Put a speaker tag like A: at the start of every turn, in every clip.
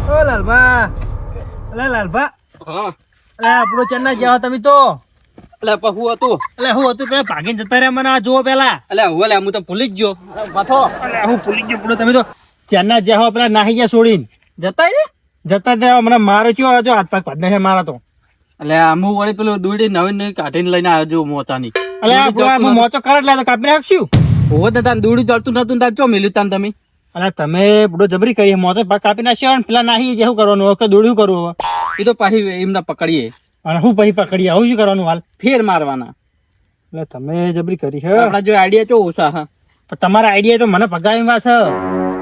A: ઓ લાલભા, અલે લાલભા,
B: હા
A: અલે આપણો ચન્ના જેવા તમે તો
B: એટલે પહુ હતું
A: અલે હું હતું પેલા ભાગીને જતા રહ્યા મને આ જુઓ પેલા
B: એટલે હવે લે હું તો ભૂલી જ ગયો પાછો
A: અલે હું ભૂલી ગયો પૂરો તમે તો ચન્ના જેવા પેલા નાહી ગયા છોડીને
B: જતા રે
A: જતા રહ્યા મને મારો ચો જો હાથ પગ પાડ છે મારા તો
B: એટલે આમું વળી પેલું દોડી નવી નવી કાઢીને લઈને આવ્યો જો મોચાની
A: અલે આપણો મોચો કર એટલે કાપી નાખશું
B: હોવો તો તાન દોડી ચાલતું નતું તાર ચો મેલ્યું તાન તમે
A: અલે તમે બુડો જબરી કરી મોચો કાપી નાખ્યો ને પેલા નાહી જે શું કરવાનું વખત દોડ્યું કરવું
B: એ તો પાછી એમને પકડીએ
A: અને હું પછી પકડી આવું શું કરવાનું હાલ
B: ફેર મારવાના
A: એટલે તમે જબરી કરી છે
B: આપડા જો આઈડિયા ચો ઓછા હા
A: પણ તમારા આઈડિયા તો મને પગાવી વાત છે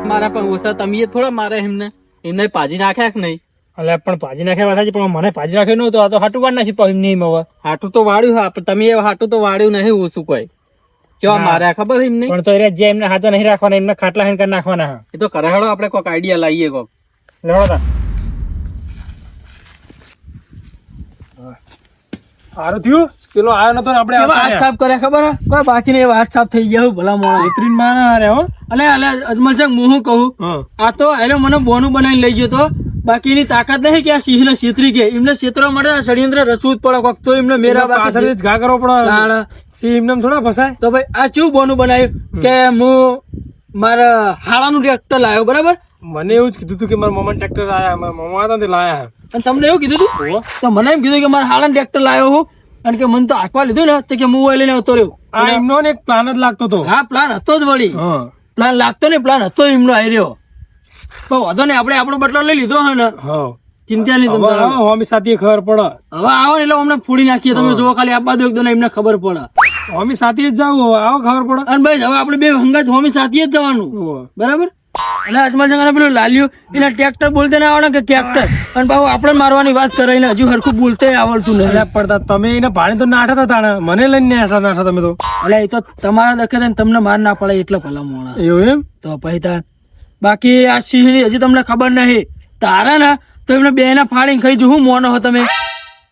B: મારા પણ ઓછા તમે થોડા મારે એમને પાજી નાખ્યા કે નહીં
A: અલે પણ ભાજી નાખ્યા વાત પણ મને ભાજી નાખ્યો નતો આ તો હાટું વાર નાખી પાડી નહીં હવે
B: હાટું તો વાળ્યું હા પણ તમે હાટું તો વાળ્યું નહીં ઓછું કોઈ કેવા માર્યા ખબર એમ નહીં
A: પણ તો એ જે એમને હાથો નહીં રાખવાના એમને ખાટલા હેન કરી નાખવાના હા
B: એ તો કરાડો આપણે કોઈક આઈડિયા લાવીએ કોક
A: લેવડો તા હારું થયું પેલો આયો નતો ને આપણે
B: હાથ સાફ કર્યા ખબર કોઈ બાકી નહીં હાથ સાફ થઈ ગયા ભલા મોણા
A: છેતરીને મારા રે હો
B: અલે અજમલ સાહેબ હું કહું આ તો એને મને બોનું બનાવીને લઈ ગયો તો બાકી એની તાકાત નહીં કે આ સિંહ ને છેતરી કે એમને છેતરવા માટે ષડયંત્ર રચવું જ પડે કોક તો એમને મેરા
A: પાછળ જ ઘા કરવો પડે સિંહ એમને થોડા ફસાય
B: તો ભાઈ આ કેવું બોનું બનાવ્યું કે હું મારા હાળાનું ટ્રેક્ટર લાવ્યો બરાબર
A: મને એવું જ કીધું હતું કે મારા મામા ટ્રેક્ટર આયા મારા મામા હતા તે લાયા
B: અને તમને એવું કીધું હતું તો મને એમ કીધું કે મારા હાળાનું ટ્રેક્ટર લાવ્યો હું અને કે મને તો આંકવા લીધું ને તો કે હું લઈને આવતો રહ્યો
A: આ એમનો ને એક પ્લાન જ લાગતો હતો
B: હા પ્લાન હતો જ વળી પ્લાન લાગતો ને પ્લાન હતો એમનો આવી રહ્યો તો વાંધો નહીં આપણે આપણો બદલો લઈ લીધો હે ને ચિંતા નહીં તમે
A: હોમી સાથે ખબર પડે
B: હવે આવો એટલે અમને ફોડી નાખીએ તમે જોવો ખાલી આ બાજુ એકદમ એમને ખબર પડે
A: હોમી સાથે જ જાવ આવો ખબર પડે
B: અને ભાઈ હવે આપણે બે હંગાત હોમી સાથે જ જવાનું બરાબર એટલે અજમલ જંગા પેલું લાલ્યું એને ટ્રેક્ટર બોલતે ના આવડે કે ટ્રેક્ટર અને બાબુ આપણે મારવાની વાત કરે ને હજુ હરખું બોલતે આવડતું નહીં
A: પડતા તમે એને ભાડે તો નાઠા હતા મને લઈને નાઠા તમે તો
B: એટલે એ તો તમારા દખે તમને માર ના પડે એટલે ભલા મોણા
A: એવું એમ
B: તો પછી બાકી આ સિંહ ની હજી તમને ખબર નહીં તારા ને તો એમને બે ના ફાડીને ખાઈ જો હું મોનો હો તમે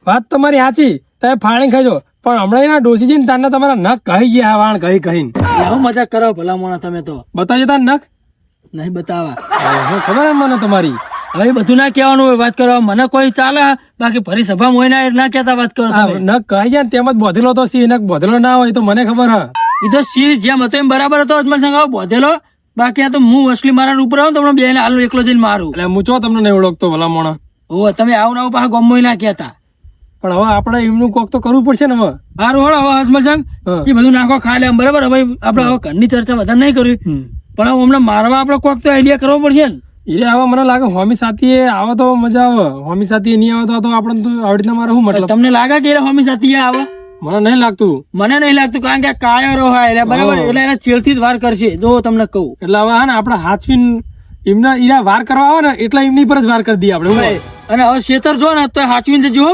A: વાત તમારી સાચી તમે ફાડીને ખાઈજો પણ હમણાં એના ડોસીજી ને તારના તમારા નખ કહી ગયા વાણ કહી કહીને
B: હું મજાક કરો ભલા મોણા તમે તો
A: બતાવજો તાર નખ
B: નહીં બતાવા
A: ખબર એમ મને તમારી
B: હવે બધું ના કહેવાનું હોય વાત કરવા મને કોઈ ચાલે બાકી ફરી સભા હોય ના કહેતા વાત કરો
A: નખ કહી જાય તેમ જ બોધેલો તો સિંહ નખ બોધેલો ના હોય તો મને ખબર હા
B: એ તો સિંહ જેમ હતો એમ બરાબર હતો અજમલ સંઘ બોધેલો બાકી આ તો હું અસલી મારા ઉપર આવું તમને બે હાલ એકલો જઈને મારું એટલે
A: હું ચો તમને નહીં ઓળખતો ભલા મોણા
B: ઓ તમે આવું આવું પાછા ગમો ના કહેતા
A: પણ હવે આપણે એમનું કોક તો કરવું પડશે ને હવે
B: સારું હળો હવે અજમલ સંઘ એ બધું નાખો ખાલે એમ બરાબર હવે આપડે હવે ઘરની ચર્ચા વધારે નહીં કરવી પણ હવે હમણાં મારવા આપડે કોક તો આઈડિયા કરવો પડશે ને
A: એટલે હવે મને લાગે હોમી સાથી આવે તો મજા આવે હોમી સાથી નહીં આવે તો આપણે તો આવી રીતના મારે શું મતલબ
B: તમને લાગે કે હોમી સાથી આવે
A: મને નહીં લાગતું
B: કારણ કે કાયરો હોય બરાબર એટલે એને છેડથી જ વાર કરશે જો તમને કહું
A: એટલે હવે હા ને આપડે હાથવીન એમના ઈરા વાર કરવા આવે ને એટલે એમની પર જ વાર કરી દઈએ આપડે
B: અને હવે છેતર જો ને તો હાચવીને જજો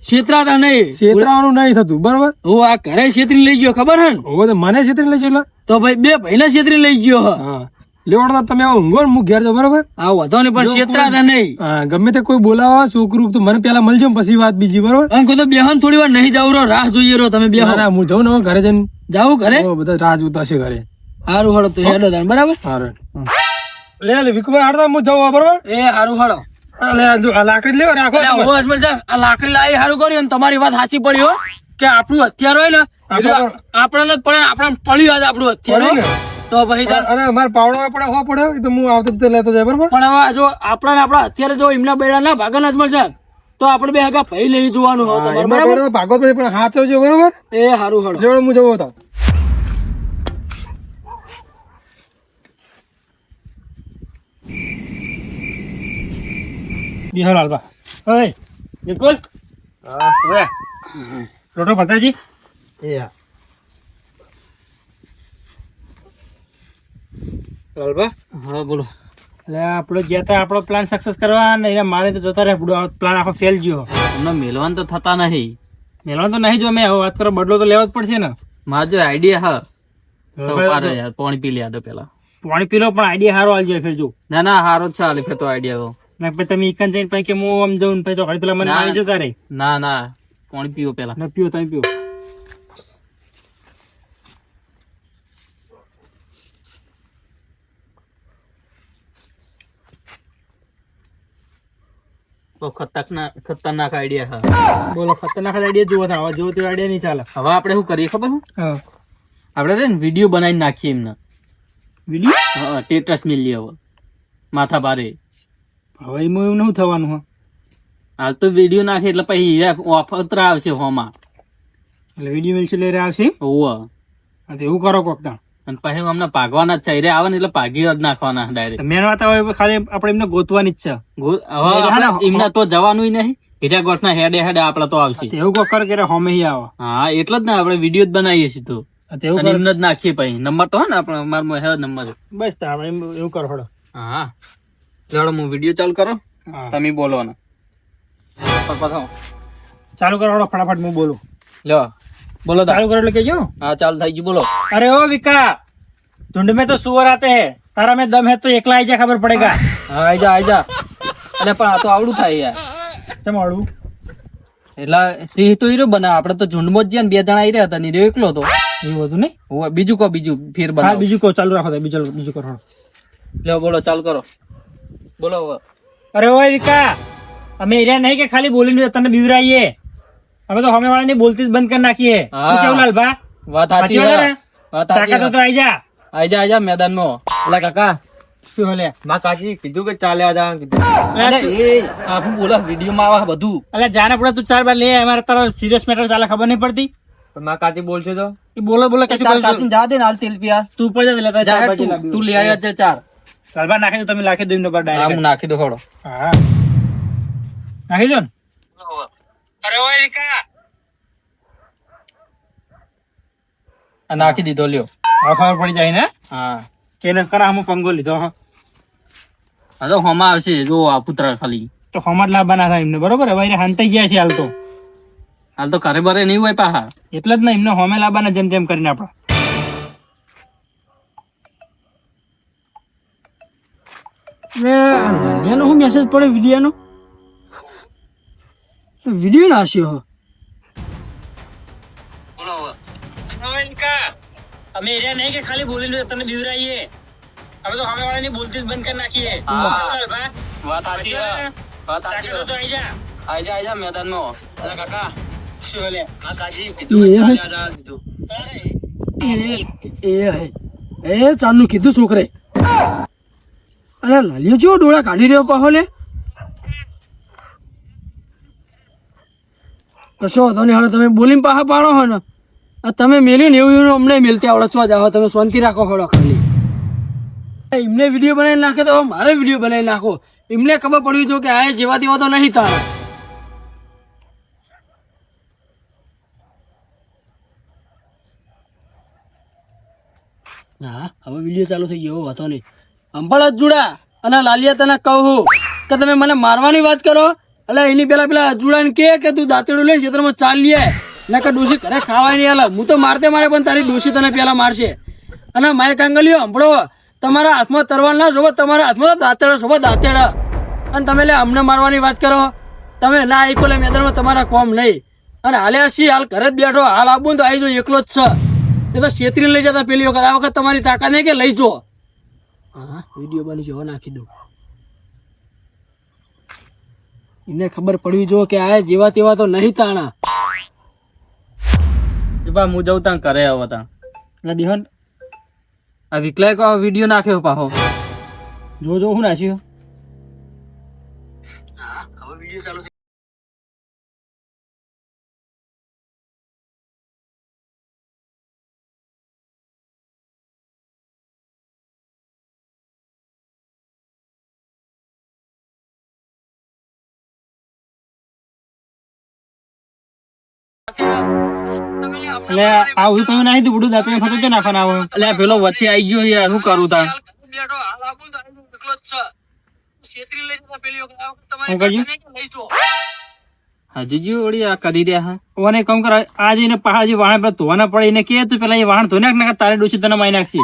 B: છેતરાતા નહીં
A: છેતરાવાનું નહીં થતું બરાબર
B: હું આ ઘરે છેતરી લઈ ગયો ખબર હે
A: ને મને છેતરી લઈ ગયો
B: તો ભાઈ બે ભાઈને છેતરી લઈ ગયો
A: લેવડતા તમે આવો ઊંઘો ને ઘેર જાવ બરાબર
B: આ વધો ને પણ છેતરાતા નહીં
A: ગમે તે કોઈ બોલાવા છોકરું તો મને પેલા મળજો પછી વાત બીજી બરાબર
B: અંકો તો બેહન થોડી વાર નહીં જાવ રાહ જોઈએ રો તમે બે
A: હું જાઉં ને ઘરે જઈને
B: જાવ ઘરે
A: બધા રાહ જોતા છે ઘરે
B: સારું હળો તો હેડો તાન બરાબર
A: સારું લે વિકુભાઈ હાડતા હું જાઉં બરાબર
B: એ સારું હળો
A: લાકડી લેવો રાખો
B: આ લાકડી લાવી સારું કર્યું ને તમારી વાત સાચી પડી હો કે આપણું હથિયાર હોય ને આપણને જ પડે આપણને પડ્યું આજ આપણું હથિયાર તો પછી
A: અને અમારે પાવડા પડે હો પડે તો હું આવતો લેતો જાય બરાબર
B: પણ હવે જો આપણા અત્યારે જો એમના બેડા ના ભાગન જ મળશે તો આપણે બે આગા ભાઈ લઈ જોવાનું હોય
A: ભાગો પડે પણ હાથ છે બરાબર
B: એ સારું હળો
A: લેવડો હું જવો હતો બિહાર આલબા ઓય બિલકુલ હા હવે છોટો ભતાજી એ આલબા
B: હા બોલો
A: એટલે આપણો જે હતા આપણો પ્લાન સક્સેસ કરવા ને એને મારે તો જોતા રહે પ્લાન આખો સેલ ગયો
B: અમને મેલવાન તો થતા નહીં
A: મેલવાન તો નહીં જો મેં હવે વાત કરો બદલો તો લેવો જ પડશે ને
B: મારો જો આઈડિયા હા તો યાર પાણી પી લે પેલા
A: પાણી પી લો પણ આઈડિયા સારો આવી જાય ફેર જો
B: ના હારો જ ચાલે ફેર તો આઈડિયા
A: ના પછી તમે ઈકન જઈને પછી કે હું આમ જઉં પછી તો ઘડી પેલા મને આવી જતા રહે
B: ના પાણી પીવો પેલા
A: ના પીવો તમે પીવો
C: બહુ ખતરનાક આઈડિયા હા.
A: બોલો ખતરનાક આઈડિયા જુઓ આવા જેવો તેવો આઈડિયા નહીં ચાલે.
C: હવે આપણે શું કરીએ ખબર છે?
A: હા
C: આપણે રે ને વિડીયો બનાવીને નાખીએ એમને.
A: વિડીયો
C: હા સ્ટેટસ મિલીએ હવે માથા ભારે.
A: હવે એમાં એવું નહીં થવાનું હા.
C: હાલ તો વિડીયો નાખે એટલે પછી ઓફર આવશે હોમાં.
A: એટલે વિડીયો મિલશે લઈ રહ્યા આવશે.
C: ઓવ
A: હા તો એવું કરો કોક તાણ.
C: અને પછી અમને ભાગવાના જ છે. આવે ને એટલે ભાગી જ નાખવાના ડાયરેક્ટ.
A: મેન વાત હવે ખાલી આપણે એમને ગોતવાની જ છે.
C: હવે એમને તો જવાનું નહીં. હીરા ગોઠના હેડે હેડે આપડે તો આવશે.
A: એવું કોક કર કે હોમે આવે.
C: હા એટલે જ ને આપણે વિડીયો જ બનાવીએ છીએ તો
A: એવું
C: અને એમને જ નાખીએ પછી. નંબર તો હે ને આપણે મારો હે નંબર.
A: બસ તો આપણે એવું કરો હળો.
C: હા ચાલો હું વિડીયો ચાલુ કરો તમે બોલો ને.
A: ચાલુ કરો હળો ફટાફટ હું બોલું.
C: લ્યો બોલો
A: ચાલુ કરો એટલે કેજો.
C: હા ચાલુ થઈ ગયું બોલો.
A: अरे ओ विका झुंड में तो सुअर आते हैं तारा में दम है तो एकला आई जा खबर पड़ेगा.
C: હા આઈ જા અને પણ આ તો આવડું થાય યાર.
A: કેમ આવડું?
C: એટલે સિંહ તો હીરો બના આપણે તો ઝુંડમાં જ ગયા ને 2 જણા આવી રહ્યા હતા ને એકલો હતો.
A: એવું હતું નહીં.
C: હોવે બીજું કો બીજું ફેર
A: હા
C: બનાવો.
A: બીજું કો ચાલુ રાખો બીજું કરો.
C: લ્યો બોલો ચાલુ કરો બોલો હવે.
A: અરે ઓય વિકા અમે એરિયા નહીં કે ખાલી બોલીને તને બીવરાઈએ. અમે તો હમે વાળાની બોલતી જ બંધ કરી નાખીએ.
C: હા.
A: તું કેવું લાલભા?
C: વાત સાચી
A: સાચી વાત
C: છે.
A: ને?
C: વાત
A: તાકાત હોય તો આઈ જા.
C: આઈ જા મેદાનમાં.
A: અલા કાકા શું હલે?
D: માં કાકી કીધું કે ચાલે આજા કીધું.
C: અરે એ આપું બોલા વિડીયો માં આવે બધું.
A: અલા જાને પડે તું 4 બાર લે અમારે તારો સિરિયસ મેટર ચાલે ખબર નહીં પડતી.
D: તો માં કાકી બોલશે તો
A: એ બોલો કશું
C: ચાર
A: કરું
C: કાચીને જા દે ને હાલ તેલ પિયા.
A: તું ઉપર જા લેતા
C: જા
A: ચાર
C: હેડ
A: બાજુ
C: તું.
A: લાવ્યું.
C: તું લઈ આવ્યા છે 4.
A: ચાલબા નાખી દો તમે નાખી દો એમને પર
C: હા
A: ડાયરેક્ટ.
C: હું નાખી દો ખોડો.
A: હા નાખી દો ને. અરે ઓય વિકા
C: આ નાખી દીધો લ્યો.
A: હવે ખબર પડી જાય ને
C: હા
A: કે એને કરા હમો પંગો લીધો હા.
C: હા તો હોમાં આવશે જો આ પુત્ર ખાલી.
A: તો હમત લાભ બના થાય એમને બરોબર હવે એને હાંતાઈ ગયા છે હાલ તો.
C: હાલ તો ઘરે બરે નહીં હોય પાહા.
A: એટલે જ ને એમને હોમે લાવવાના જેમ તેમ કરીને આપણે.
B: લાલિયાનો શું મેસેજ પડે વિડીયોનો? વિડીયો નાખ્યો
A: અમે એરિયા નહીં કે ખાલી બોલીને તને બીવરાઈએ. હવે તો હમે વાળાની બોલતી જ બંધ કરી નાખીએ.
C: વાત સાચી છે. વાત સાચી છે.
A: તો આઈ જા.
C: આઈ જા મેદાનમાં.
A: અલા કાકા શું હલે?
D: માં કાકી કીધું કે
B: એ
D: ચાલે આજા કીધું.
B: એ ચાલનું કીધું છોકરે. અરે લાલિયો જેવો ડોળા કાઢી રહ્યો પાહો લે. કશો વાંધો નહીં હવે તમે બોલીને પાહા પાડો હો ને. આ તમે મેલ્યું ને એવું અમને મેલતી આવડે છો જાઓ તમે શાંતિ રાખો ખોડો ખાલી. એમને વિડીયો બનાવી નાખે તો મારે વિડીયો બનાવી નાખો. એમને ખબર પડવી જોઈએ કે આ જેવા તેવા તો નહીં તારા. હા હવે વિડીયો ચાલુ થઈ ગયો વાતો નહીં. અંબાળ અજુડા અને લાલિયા તને કહું કે તમે મને મારવાની વાત કરો. એટલે એની પેલા અજુડાને કે તું દાંતેડું લઈને ક્ષેત્રમાં ચાલ લે ને કે ડોશી ઘરે ખાવાય નહીં હાલ. હું તો મારતે મારે પણ તારી ડોશી તને પેલા મારશે. અને માય કાંગલીઓ હંભળો તમારા હાથમાં તરવાલ ના શોભો તમારા હાથમાં તો દાંતેડા શોભો દાંતેડા. અને તમે લે અમને મારવાની વાત કરો. તમે ના આઈકો લે મેદાનમાં તમારા કોમ નહીં. અને હાલે છીએ હાલ ઘરે જ બેઠો હાલ આવું તો આવી જો એકલો જ છે. એ તો છેતરી લઈ જતા પેલી વખત. આ વખત તમારી તાકાત નહીં કે લઈ જો. હા વિડીયો બની છે હવે નાખી દઉં. એને ખબર પડવી જો કે આ જેવા તેવા તો નહીં તાણા.
C: હું જઉં ત્યાં કરે હવે ત્યાં.
A: એટલે દિહન
C: આ વિકલાય વિડીયો નાખ્યો પાહો.
A: જો હું નાખ્યું.
B: હવે વિડીયો ચાલુ
A: એટલે આવું તમે નાખી દઉં બધું દાંત ફતો કે નાખવાના આવો.
C: એટલે પેલો વચ્ચે આવી ગયો યાર શું કરું તાણ.
B: બેઠો હાલ આવું તો એકલો જ છે. છેતરી લઈ જતા પેલી વખત આ વખત
A: હું
B: તમારી
A: કહ્યું?
B: તાકાત નહીં કે લઈ જો.
C: હજુ જે વળી આ કરી રહ્યા હા.
A: ઓને કમ કર આ જઈને પહાડ જે વાહન પર ધોવાના પડે એને કે તું પેલા એ વાહન ધોઈ નાખ ને તારે ડોસી તને મારી નાખશે.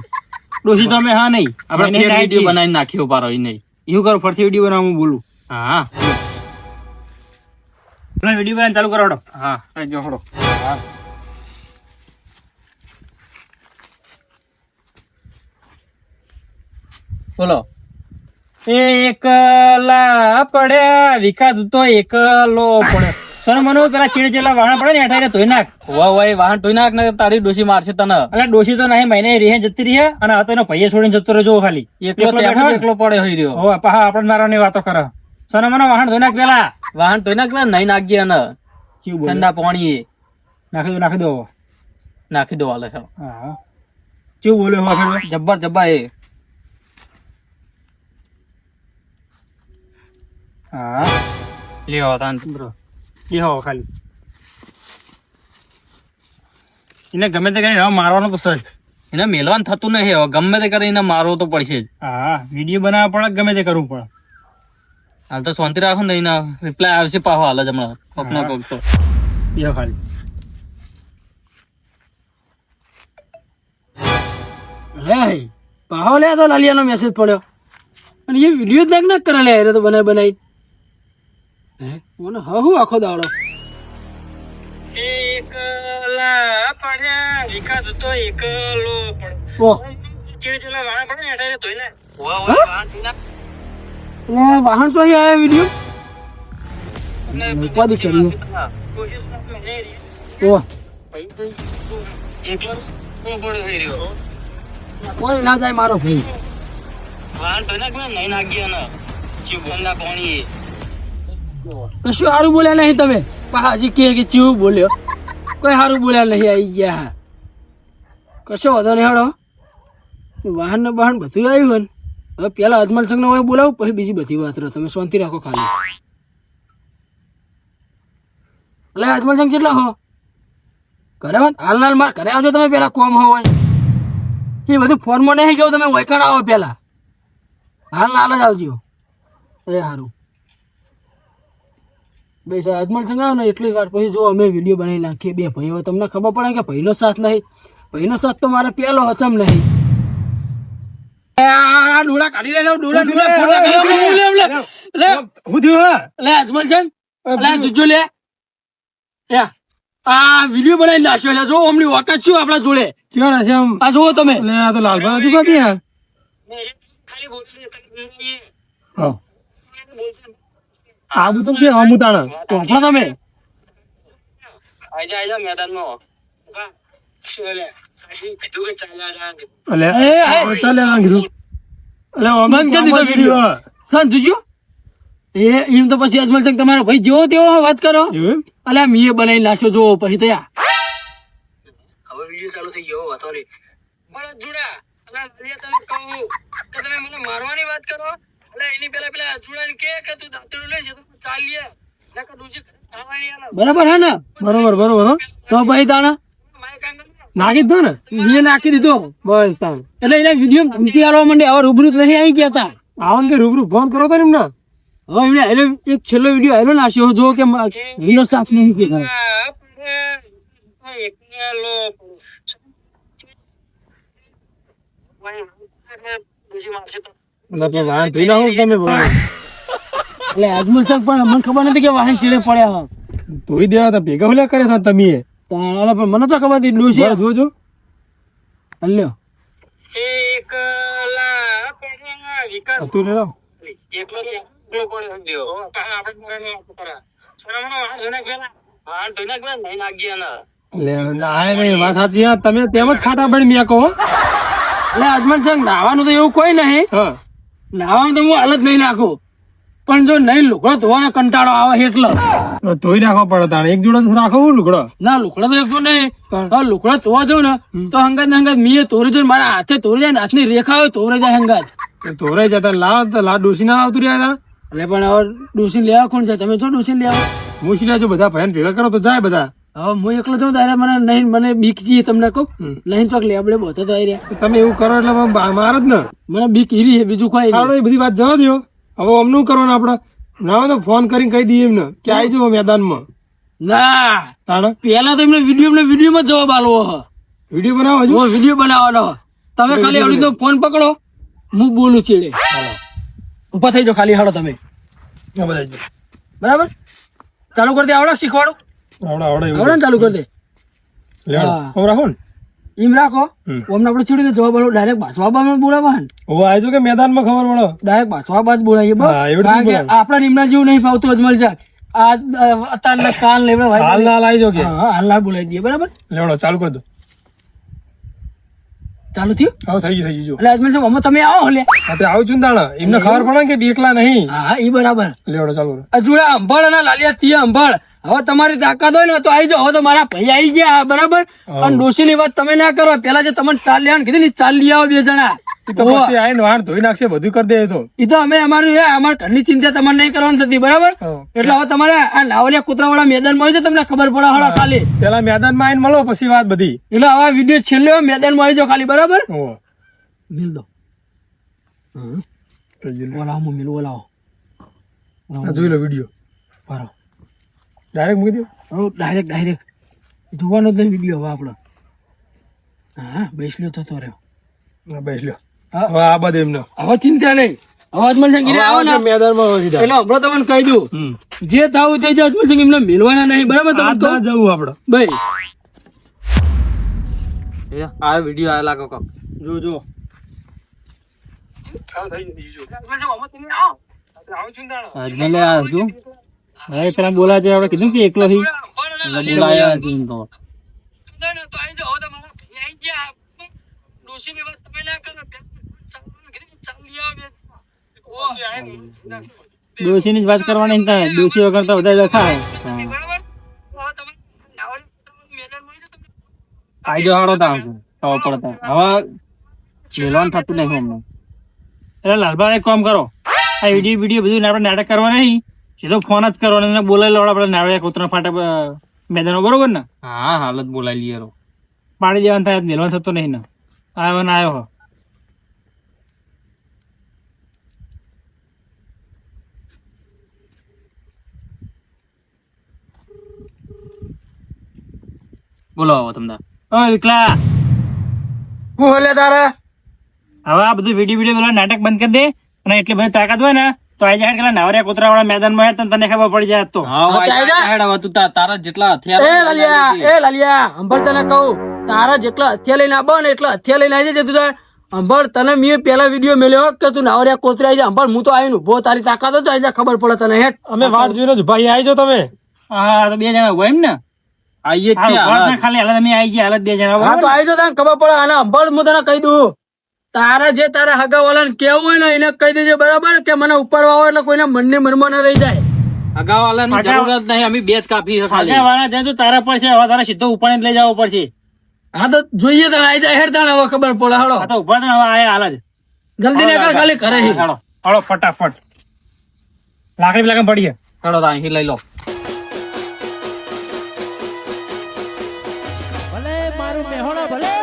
A: ડોસી તો અમે હા નહીં
C: આપણે
A: એને
C: ફેર
A: નાખી
C: વિડીયો
A: દઈએ.
C: બનાવીને નાખ્યો પારો એ નહીં.
A: એવું કરો ફરતી વિડીયો બનાવ હું બોલું.
C: હા
A: વિડીયો બનાવીને ચાલુ કરો હડો.
C: હા કઈ જો હળો. બોલો
A: એકલા પડ્યા વિકાસ તો એકલો પડ્યો. સોનો મનો પેલા ચીડ જેટલા વાહણ પડે ને અઠારે ધોઈ નાખ.
C: વાહ વાહન ટોઈ નાખ ને તારી ડોશી મારશે તને.
A: એટલે ડોશી તો નહીં મહિને રહે જતી રહી અને હવે તો એનો ભાઈએ છોડીને જતો રહ્યો ખાલી.
C: એકલો ત્યાં જ એકલો પડે હોય રહ્યો.
A: હોવે પાહા આપણે મારવાની વાતો કરે. સોનો મનો વાહણ ધોઈ નાખ પેલા.
C: વાહન ટોઈ નાખ ને નહીં નાખ ગયા ને
A: કેવું બોલે?
C: ઠંડા પાણી
A: નાખી દો હવે.
C: નાખી દો હાલે ચાલો.
A: હા કેવું બોલ્યો હવે ખેડૂત?
C: જબ્બર જબ્બા એ
A: હા
C: લ્યો તાન.
A: એ હો ખાલી એને ગમે તે કરીને હવે મારવાનો તો સર.
C: એને મેલવાન થતું નહીં હવે ગમે તે કરીને મારવો તો પડશે જ.
A: હા વિડીયો બનાવવા પડે ગમે તે કરવું પડે.
C: હાલ તો શાંતિ રાખો ને એના રિપ્લાય આવશે પાછો હાલ જ હમણાં કોક ના કોક તો.
A: એ ખાલી
B: રે પાહો લે તો લાલિયાનો મેસેજ પડ્યો અને એ વિડીયો જ ના કરે લે એને તો બનાવી હે મને હું આખો દાડો
A: એકલા પડ્યા વિકાસ તો એકલો પડ્યો.
B: ઓહ
A: ચીડ જેટલા વાહણ પડે ને અઠારે ધોઈ નાખ.
B: લે વાહન તો અહીં આવ્યા વિડીયો ઉપાધિ કરી ઓહ કોઈ ના જાય મારો ભાઈ કશું સારું બોલ્યા નહીં તમે પાછી કે ચીવું બોલ્યો કોઈ સારું બોલ્યા નહીં આવી ગયા કશો વધો નહીં હળો વાહન ને બહાન બધું આવ્યું ને હવે પેલા અજમલ સંઘ ને બોલાવું પછી બીજી બધી વાત રહો તમે શાંતિ રાખો ખાલી એટલે અજમલ સંઘ કેટલા હો ઘરે હાલ માર ઘરે આવજો તમે પેલા કોમ હોય એ બધું ફોનમાં નહીં ગયું તમે વૈકણ આવો પેલા હાલ જ આવજો એ સારું બસ અજમલ સંઘ આવો ને એટલી વાર પછી જો અમે વિડીયો બનાવી નાખીએ બે ભાઈઓ તમને ખબર પડે કે ભાઈનો સાથ નહીં ભાઈનો સાથ તો મારે પેલો હચમ નહીં ડોળા કાઢી લે ડોળા
A: હું થયું
B: લે અજમલ સંઘ લે જોજો લે આ વિડીયો બનાવી નાખ્યો એટલે જો અમની વખત શું આપડા જોડે
A: ચીડ હશે આમ.
B: આ જોવો તમે
A: લે આ તો લાલભાઈ હજુ કાપી યાર. હા આ બધું કે હમું તાણા
B: વાપરો તમે
A: અલે
B: એ,
A: ચાલે આ કીધું અલે
B: બંધ કરી દીધો વિડીયો સન જોજો એમ તો પછી અજમલ સંઘ તમારો ભાઈ જેવો તેવો વાત કરો
A: એવું
B: અલ્યા મીએ બનાવી નાખ્યો જો પછી તો યા
E: હવે વિડીયો ચાલુ થઈ ગયો વાતો નહીં પણ જુડા અલા ભૈયા તને કહું કે તમે મને મારવાની વાત કરો એટલે એની પેલા જુડાને કે તું દાંતેડું લે છે તો ચાલ લે નકર દૂજી ખાવાની આલા
B: બરાબર હે ને
A: બરોબર હો.
B: તો ભાઈ તાણા
E: માય કાંગ
A: નાખી જ દો ને
B: મીએ નાખી દીધો
A: બસ તાણ
B: એટલે એના વિડીયો ધમકી આવવા માંડે હવે રૂબરૂ જ નહીં આવી ગયા તા
A: આવન કે રૂબરૂ ફોન કરો તો ને એમને
B: હવે એમને એક છેલ્લો વિડીયો આવેલો નાખ્યો જો કે એનો સાથ નહીં કે કરે.
A: એટલે કે વાહન ધોઈ નાખો ને તમે બરાબર.
B: એટલે અજમલ સંઘ પણ મને ખબર નથી કે વાહન ચીડે પડ્યા હા
A: ધોઈ દેવા તા ભેગા ભલે કરે હતા તમે
B: પણ મને તો ખબર હતી ડોસી
A: જોજો
B: હલ્યો
A: તું લે લો.
E: એકલો પડ્યો ગયો આપણે વાહન ધોઈ નાખ નહીં નાખ ગયા ને
A: લે ના રે વાત સાચી હા તમે તેમ જ ખાટા પડી મેં કહો
B: એટલે અજમલ સંઘ નાવાનું તો એવું કોઈ નહીં
A: હા
B: નાવાનું તો હું હાલત નહીં નાખું પણ જો નહીં લુકડો ધોવાનો કંટાળો આવે એટલે
A: ધોઈ નાખવા પડે તાણે એક જોડે રાખો લુગડો
B: ના લુકડો તો એકદમ નહીં હવે લુકડો ધોવા જવું ને તો હંગાત ને હંગાત મીએ તોરે જોઈને મારા હાથે તોરે જાય ને હાથની રેખા હોય તોરે જાય હંગાત
A: ધોરાઈ જતા લાવ તો લા ડોસી ના આવતું રહ્યા હતા
B: એટલે પણ હવે ડોસીને લેવા કોણ જાય તમે છો ડોસીને લેવા
A: હું શું જો બધા ભાઈ ભેગા કરો તો જાય બધા
B: હવે હું એકલો જાઉં તારે મને નહીં મને બીક જી તમને કહું નહીં ચોક લેબડે બોતો તો આવી રહ્યા
A: તમે એવું કરો એટલે માર જ ને
B: મને બીક ઈરી છે બીજું કોઈ
A: આપણે એ બધી વાત જવા દો હવે અમનું કરવાનું આપડે ના હોય તો ફોન કરીને કહી દઈએ એમને કે આવી જાઓ મેદાનમાં
B: ના
A: તાણે
B: પેલા તો એમને વિડીયોમાં જવાબ આલવો હ
A: વિડીયો બનાવો હજુ
B: વિડીયો બનાવવાનો હ. તમે ખાલી આવડી તો ફોન પકડો હું બોલું ચેડે ઉભા થઈ જાઓ ખાલી હાલો તમે બરાબર ચાલુ કરી દે આવડે શીખવાડું
A: આવડે
B: આવડે ને ચાલુ કરી દે
A: લેવડો
B: હા.
A: હવે રાખો ને
B: એમ રાખો અમને આપણે છોડીને જવાબ આલો ડાયરેક્ટ બાજવા બાદ બોલાવવા
A: ઓ આજો કે મેદાનમાં ખબર પડો
B: ડાયરેક્ટ બાજવા બાદ બોલાવીએ બસ.
A: હા, એવું જ
B: કારણ કે
A: બોલાવે.
B: આપણા નિમના જેવું નહીં ફાવતું અજમલ છે આ અત્યારના કાન લેવડા ભાઈ
A: હાલ ના લાઈજો કે
B: હા હાલ ના બોલાવી દઈએ બરાબર
A: લેવડો ચાલુ કરી દો.
B: ચાલુ થયું
A: હા થઈ ગયું જો.
B: એટલે અજમલ સાહેબ અમે તમે આવો લે
A: હા તો આવું છું ને તાણા એમને ખબર પડે ને કે બેકલા નહીં.
B: હા એ બરાબર
A: લેવડો ચાલુ કરો.
B: અજુડા અંભાળ અને લાલિયા તીયા અંભાળ હવે તમારી તાકાત હોય ને તો આવી જાઓ હવે તો મારા ભાઈ આવી ગયા બરાબર અને ડોશી ની વાત તમે ના કરો પેલા જે તમને ચાલ લેવાનું કીધું ને ચાલ લઈ આવો બે જણા
A: ઈ તો પછી આઈને વાળ ધોઈ નાખશે બધું કરી દે એ તો.
B: એ તો અમે અમારા ઘરની ચિંતા તમારે નહીં કરવાની થતી બરાબર
A: હા.
B: એટલે હવે તમારે આ નાવલિયા કૂતરા વાળા મેદાન માં આવી જાઓ તમને ખબર પડે હળો ખાલી
A: પેલા મેદાનમાં આઈને મળો પછી વાત બધી.
B: એટલે હવે વિડીયો છેલ્લે મેદાન માં આવી જાઓ ખાલી બરાબર
A: ઓહો.
B: મિલ દો
A: થઈ ગયું લે.
B: બોલાવો મિલ બોલાવો
A: આ જોઈ લો વિડીયો
B: બરાબર
A: ડાયરેક્ટ મૂકી દો.
B: ડાયરેક્ટ જોવાનો જ નહીં વિડીયો હવે આપણો હા બેસલ્યો થતો રહ્યો
A: હા, બેસ લ્યો.
B: હા.
A: હવે આ બધે એમને
B: હવે ચિંતા નહીં હવે અજમલ સંગીત આવો ને
A: મેદાનમાં હોય સીધા.
B: એટલે હમણાં તમને કહી દઉં
A: હમ.
B: જે થવું થઈ જાય અજમલ સંગીત એમને મિલવાના નહીં બરાબર
A: આ
B: તમને
A: ના
B: કહું
A: જવું આપડે.
B: ભાઈ
C: આ વિડીયો આ લાગો કાક
A: જો જો
C: અજમલે આ શું
A: હવે પેલા બોલા છે આપણે કીધું કે એકલો થી
C: બોલાયા છે એમ તો.
A: ડોશી ની જ વાત કરવાની ને તારે. ડોશી વગર તો બધા લખાય.
C: આઈ જાઓ હાડો તા ખબર પડતા હવે મેલવાનું થતું નહીં અમને.
A: એટલે લાલબા એક કામ કરો આ વિડીયો બધું આપણે નાટક કરવા નહીં સીધો ફોન જ કરવાનો અને બોલાવી લો આપણે નાળિયા કૂતરા ફાટા મેદાનમાં બરોબર ને
C: હા હાલ જ બોલાવી લઈએ રો.
A: પાડી દેવાનું થાય મેલવાનું થતો નહીં ને આવ્યો ને આવ્યો હો.
C: બોલાવો તમને
A: ઓ વિકલા
B: હું હલે તારે
A: હવે આ બધું વિડીયો પેલા નાટક બંધ કરી દે અને એટલી બધી તાકાત હોય ને તો આવી જાય પેલા નાવરિયા કૂતરા વાળા મેદાનમાં હેડ તને ખબર પડી જાય તો.
C: હા
B: હા, તો આઈ જા.
C: હેડ હવે તું તારા જેટલા હથિયાર
B: એ લાલિયા અંબર તને કહું તારા જેટલા હથિયાર લઈને આવો ને એટલા હથિયાર લઈને આવી જાય તું તાર અંબર તને મેં પેલા વિડીયો મેલ્યો કે તું નાવરિયા કોતરા આવી જાય અંબર હું તો આવીને ઉભો તારી તાકાત હોય તો આવી જા ખબર પડે તને હેઠ
A: અમે વાટ જોઈને જ ભાઈ આવી જાઓ તમે. હા તો બે જણા ઉભા એમ ને
C: આઈએ જ
A: હા,
C: છીએ
A: ઉભા
C: હાલ
A: ના ખાલી હાલ તમે આવી ગયા હાલ જ બે જણા
B: હા તો
A: બરોબર ને?
B: આવી જાય તને ખબર પડે અને અંબર હું તને કહી દઉં તારા જે તારા હગા વાળાને કેવું હોય ને એને કહી દેજે બરાબર કે મને ઉપાડવા આવે એટલે કોઈને મનને મનમાં ના રહી જાય
C: અગાઉવાલાની જરૂરત નહીં અમે બે જ કાપી છે ખાલી.
A: આગળ વાળા જાય તો તારા પર છે હવે તારે સીધો ઉપાડીને લઈ જવો પડશે.
B: હા તો જોઈએ તને આવી જાય હેઠ તને હવે ખબર પડે હળો
A: આ તો ઉભા થઈને હવે આયા હાલ જ.
B: જલ્દી નીકળ ખાલી કરે છે
C: હેડો
A: હાલો ફટાફટ લાકડી પેલા પડીએ.
C: હેડો તો અહીંથી લઈ લો.
B: ભલે મારું મેહોણા ભલે